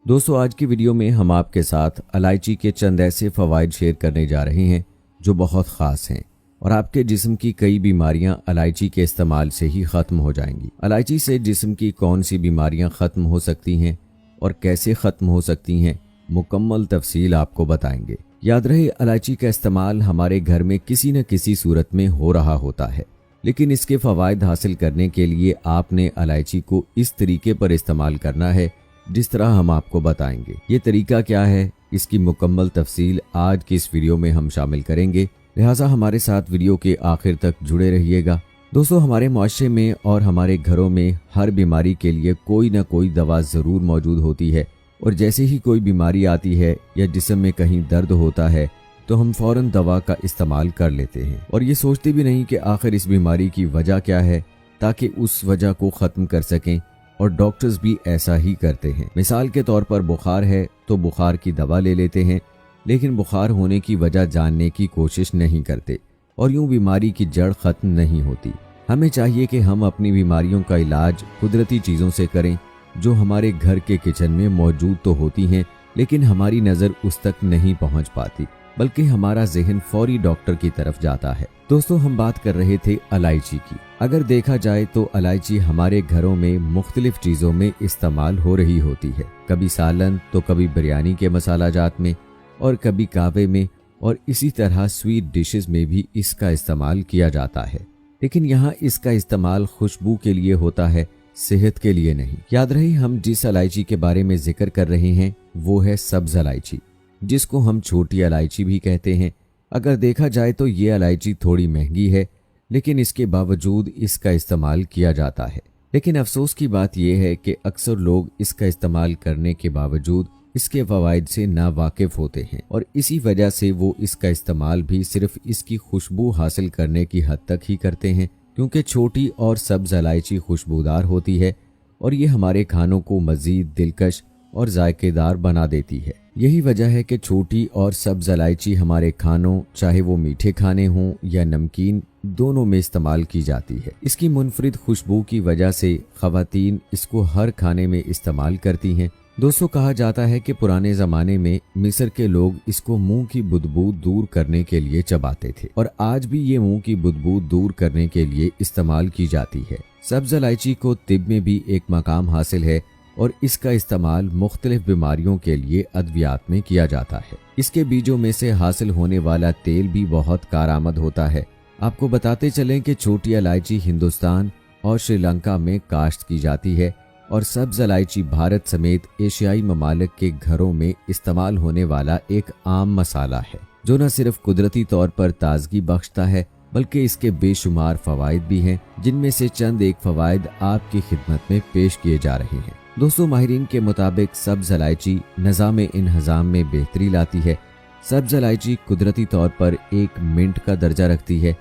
दोस्तों आज की वीडियो में हम आपके साथ इलायची के चंद ऐसे फ़वाइद शेयर करने जा रहे हैं जो बहुत ख़ास हैं और आपके जिस्म की कई बीमारियां इलायची के इस्तेमाल से ही ख़त्म हो जाएंगी। इलायची से जिस्म की कौन सी बीमारियां ख़त्म हो सकती हैं और कैसे ख़त्म हो सकती हैं, मुकम्मल तफसील आपको बताएंगे। याद रहे, इलायची का इस्तेमाल हमारे घर में किसी न किसी सूरत में हो रहा होता है, लेकिन इसके फ़वाइद हासिल करने के लिए आपने इलायची को इस तरीके पर इस्तेमाल करना है जिस तरह हम आपको बताएंगे। ये तरीका क्या है, इसकी मुकम्मल तफसील आज की इस वीडियो में हम शामिल करेंगे, लिहाजा हमारे साथ वीडियो के आखिर तक जुड़े रहिएगा। दोस्तों हमारे मुआशरे में और हमारे घरों में हर बीमारी के लिए कोई ना कोई दवा ज़रूर मौजूद होती है और जैसे ही कोई बीमारी आती है या जिस्म में कहीं दर्द होता है तो हम फ़ौरन दवा का इस्तेमाल कर लेते हैं और ये सोचते भी नहीं कि आखिर इस बीमारी की वजह क्या है, ताकि उस वजह को ख़त्म कर सकें। और डॉक्टर्स भी ऐसा ही करते हैं। मिसाल के तौर पर बुखार है तो बुखार की दवा ले लेते हैं, लेकिन बुखार होने की वजह जानने की कोशिश नहीं करते और यूं बीमारी की जड़ ख़त्म नहीं होती। हमें चाहिए कि हम अपनी बीमारियों का इलाज कुदरती चीज़ों से करें जो हमारे घर के किचन में मौजूद तो होती हैं, लेकिन हमारी नज़र उस तक नहीं पहुंच पाती, बल्कि हमारा जहन फौरी डॉक्टर की तरफ जाता है। दोस्तों हम बात कर रहे थे इलायची की। अगर देखा जाए तो इलायची हमारे घरों में मुख्तलिफ चीज़ों में इस्तेमाल हो रही होती है, कभी सालन तो कभी बिरयानी के मसाला जात में और कभी कहवे में, और इसी तरह स्वीट डिशेस में भी इसका इस्तेमाल किया जाता है। लेकिन यहाँ इसका इस्तेमाल खुशबू के लिए होता है, सेहत के लिए नहीं। याद रहे, हम जिस इलायची के बारे में जिक्र कर रहे हैं वो है सब्ज इलायची, जिसको हम छोटी इलायची भी कहते हैं। अगर देखा जाए तो ये इलायची थोड़ी महंगी है, लेकिन इसके बावजूद इसका इस्तेमाल किया जाता है। लेकिन अफसोस की बात यह है कि अक्सर लोग इसका इस्तेमाल करने के बावजूद इसके फ़वाइद से नावाकिफ़ होते हैं और इसी वजह से वो इसका इस्तेमाल भी सिर्फ इसकी खुशबू हासिल करने की हद तक ही करते हैं, क्योंकि छोटी और सब्ज इलायची खुशबूदार होती है और ये हमारे खानों को मज़ीद दिलकश और जायकेदार बना देती है। यही वजह है कि छोटी और सब्ज इलायची हमारे खानों, चाहे वो मीठे खाने हों या नमकीन, दोनों में इस्तेमाल की जाती है। इसकी मुनफरिद खुशबू की वजह से ख़वातीन इसको हर खाने में इस्तेमाल करती हैं। दोस्तों कहा जाता है कि पुराने ज़माने में मिस्र के लोग इसको मुंह की बदबू दूर करने के लिए चबाते थे और आज भी ये मुंह की बदबू दूर करने के लिए इस्तेमाल की जाती है। सब्ज इलायची को तिब में भी एक मकाम हासिल है और इसका इस्तेमाल मुख्तलिफ बीमारियों के लिए अद्वियात में किया जाता है। इसके बीजों में से हासिल होने वाला तेल भी बहुत कारआमद होता है। आपको बताते चलें कि छोटी इलायची हिंदुस्तान और श्रीलंका में काश्त की जाती है और सब्ज इलायची भारत समेत एशियाई ममालिक के घरों में इस्तेमाल होने वाला एक आम मसाला है, जो न सिर्फ कुदरती तौर पर ताजगी बख्शता है बल्कि इसके बेशुमार फ़वाइद भी हैं, जिनमें से चंद एक फ़वाइद आपकी खिदमत में पेश किए जा रहे हैं। दोस्तों माहिरीन के मुताबिक सब्ज इलायची निज़ाम इंहज़ाम में बेहतरी लाती है। सब्ज इलायची कुदरती तौर पर एक मिंट का दर्जा रखती है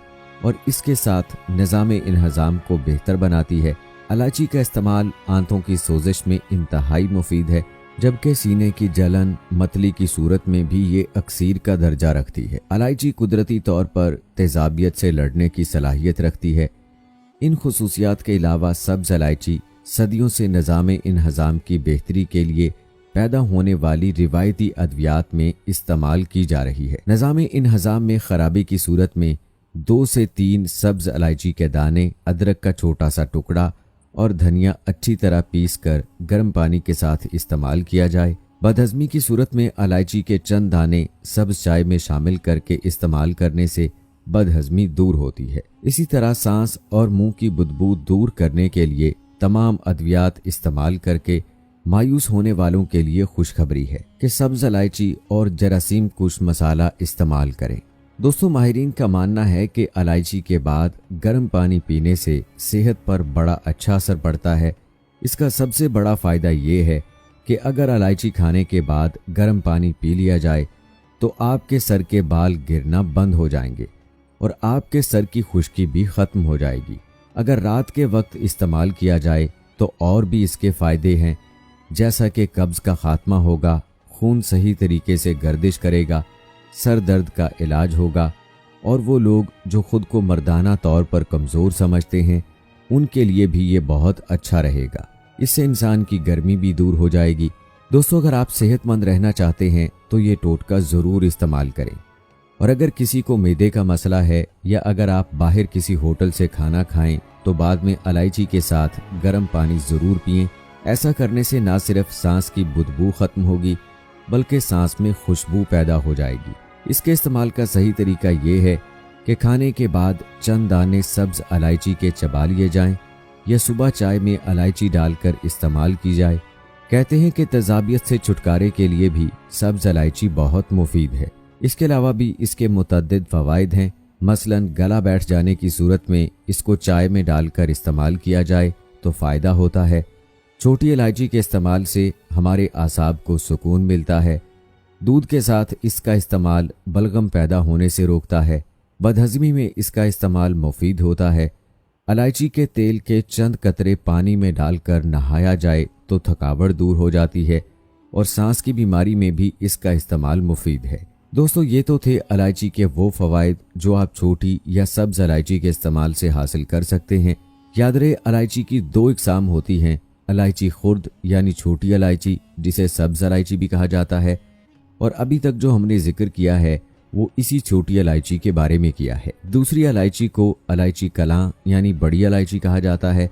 और इसके साथ निज़ाम इंहज़ाम को बेहतर बनाती है। इलायची का इस्तेमाल आंतों की सोजिश में इंतहाई मुफीद है, जबकि सीने की जलन, मतली की सूरत में भी ये अक्सीर का दर्जा रखती है। इलायची कुदरती तौर पर तेजाबियत से लड़ने की सलाहियत रखती है। इन खुसूसियात के अलावा सब्ज इलायची सदियों से निज़ाम इंहज़ाम की बेहतरी के लिए पैदा होने वाली रिवायती अद्वियात में इस्तेमाल की जा रही है। निज़ाम इंहज़ाम में खराबी की सूरत में 2 से 3 सब्ज इलायची के दाने, अदरक का छोटा सा टुकड़ा और धनिया अच्छी तरह पीस कर गर्म पानी के साथ इस्तेमाल किया जाए। बदहज़मी की सूरत में इलायची के चंद दाने सब्ज चाय में शामिल करके इस्तेमाल करने से बदहज़मी दूर होती है। इसी तरह सांस और मुंह की बदबू दूर करने के लिए तमाम अद्वियात इस्तेमाल करके मायूस होने वालों के लिए खुशखबरी है कि सब्ज इलायची और जरासीम कुश मसाला इस्तेमाल करें। दोस्तों माहिरीन का मानना है कि इलायची के बाद गर्म पानी पीने से सेहत पर बड़ा अच्छा असर पड़ता है। इसका सबसे बड़ा फ़ायदा ये है कि अगर इलायची खाने के बाद गर्म पानी पी लिया जाए तो आपके सर के बाल गिरना बंद हो जाएंगे और आपके सर की खुश्की भी ख़त्म हो जाएगी। अगर रात के वक्त इस्तेमाल किया जाए तो और भी इसके फ़ायदे हैं, जैसा कि कब्ज़ का खात्मा होगा, खून सही तरीके से गर्दिश करेगा, सर दर्द का इलाज होगा और वो लोग जो खुद को मर्दाना तौर पर कमज़ोर समझते हैं उनके लिए भी ये बहुत अच्छा रहेगा। इससे इंसान की गर्मी भी दूर हो जाएगी दोस्तों, अगर आप सेहतमंद रहना चाहते हैं तो ये टोटका ज़रूर इस्तेमाल करें। और अगर किसी को मैदे का मसला है या अगर आप बाहर किसी होटल से खाना खाएं तो बाद में इलायची के साथ गर्म पानी ज़रूर पिएं। ऐसा करने से ना सिर्फ सांस की बदबू ख़त्म होगी बल्कि सांस में खुशबू पैदा हो जाएगी। इसके इस्तेमाल का सही तरीका ये है कि खाने के बाद चंद दाने सब्ज़ इलायची के चबा लिए जाएं या सुबह चाय में इलायची डालकर इस्तेमाल की जाए। कहते हैं कि तेज़ाबियत से छुटकारे के लिए भी सब्ज़ इलायची बहुत मुफीद है। इसके अलावा भी इसके मुतअद्दिद फ़वाइद हैं। मसलन गला बैठ जाने की सूरत में इसको चाय में डालकर इस्तेमाल किया जाए तो फ़ायदा होता है। छोटी इलायची के इस्तेमाल से हमारे आसाब को सुकून मिलता है। दूध के साथ इसका इस्तेमाल बलगम पैदा होने से रोकता है। बदहज़मी में इसका इस्तेमाल मुफीद होता है। इलायची के तेल के चंद कतरे पानी में डालकर नहाया जाए तो थकावट दूर हो जाती है और सांस की बीमारी में भी इसका इस्तेमाल मुफीद है। दोस्तों, ये तो थे इलायची के वो फ़वाइद जो आप छोटी या सब्ज़ इलायची के इस्तेमाल से हासिल कर सकते हैं। याद रहे, इलायची की दो इकसाम होती हैं, इलायची खुर्द यानी छोटी इलायची जिसे सब्ज़ इलायची भी कहा जाता है, और अभी तक जो हमने जिक्र किया है वो इसी छोटी इलायची के बारे में किया है। दूसरी इलायची को इलायची कलां यानी बड़ी इलायची कहा जाता है।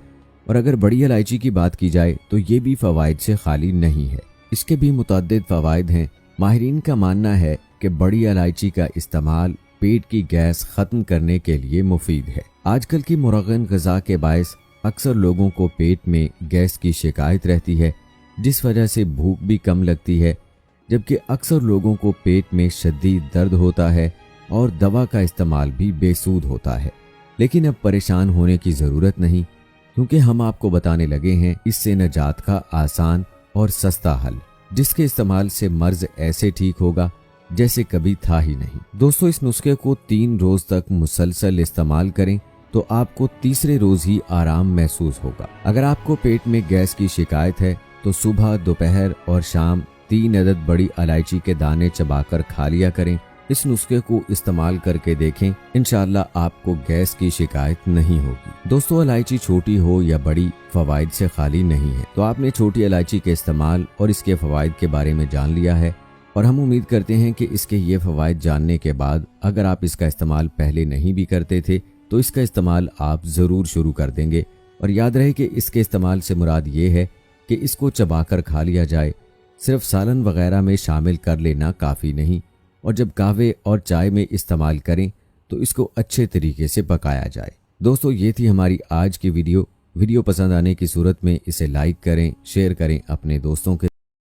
और अगर बड़ी इलायची की बात की जाए तो ये भी फ़वाइद से खाली नहीं है। इसके भी मुतअद्दिद फ़वाइद हैं। माहिरीन का मानना है कि बड़ी इलायची का इस्तेमाल पेट की गैस ख़त्म करने के लिए मुफीद है। आजकल की मुरगन ग़िज़ा के बायस अक्सर लोगों को पेट में गैस की शिकायत रहती है, जिस वजह से भूख भी कम लगती है, जबकि अक्सर लोगों को पेट में शदीद दर्द होता है और दवा का इस्तेमाल भी बेसूद होता है। लेकिन अब परेशान होने की ज़रूरत नहीं, क्योंकि हम आपको बताने लगे हैं इससे निजात का आसान और सस्ता हल, जिसके इस्तेमाल से मर्ज ऐसे ठीक होगा जैसे कभी था ही नहीं। दोस्तों, इस नुस्खे को 3 रोज तक मुसलसल इस्तेमाल करें तो आपको तीसरे रोज ही आराम महसूस होगा। अगर आपको पेट में गैस की शिकायत है तो सुबह, दोपहर और शाम 3 अदद बड़ी इलायची के दाने चबाकर खा लिया करें। इस नुस्खे को इस्तेमाल करके देखें, इंशाअल्लाह आपको गैस की शिकायत नहीं होगी। दोस्तों, इलायची छोटी हो या बड़ी, फ़वाइद से खाली नहीं है। तो आपने छोटी इलायची के इस्तेमाल और इसके फ़वाइद के बारे में जान लिया है, और हम उम्मीद करते हैं कि इसके ये फ़वाइद जानने के बाद अगर आप इसका इस्तेमाल पहले नहीं भी करते थे तो इसका इस्तेमाल आप ज़रूर शुरू कर देंगे। और याद रहे कि इसके इस्तेमाल से मुराद ये है कि इसको चबाकर खा लिया जाए, सिर्फ सालन वगैरह में शामिल कर लेना काफ़ी नहीं। और जब कहवे और चाय में इस्तेमाल करें तो इसको अच्छे तरीके से पकाया जाए। दोस्तों, ये थी हमारी आज की वीडियो पसंद आने की सूरत में इसे लाइक करें, शेयर करें अपने दोस्तों के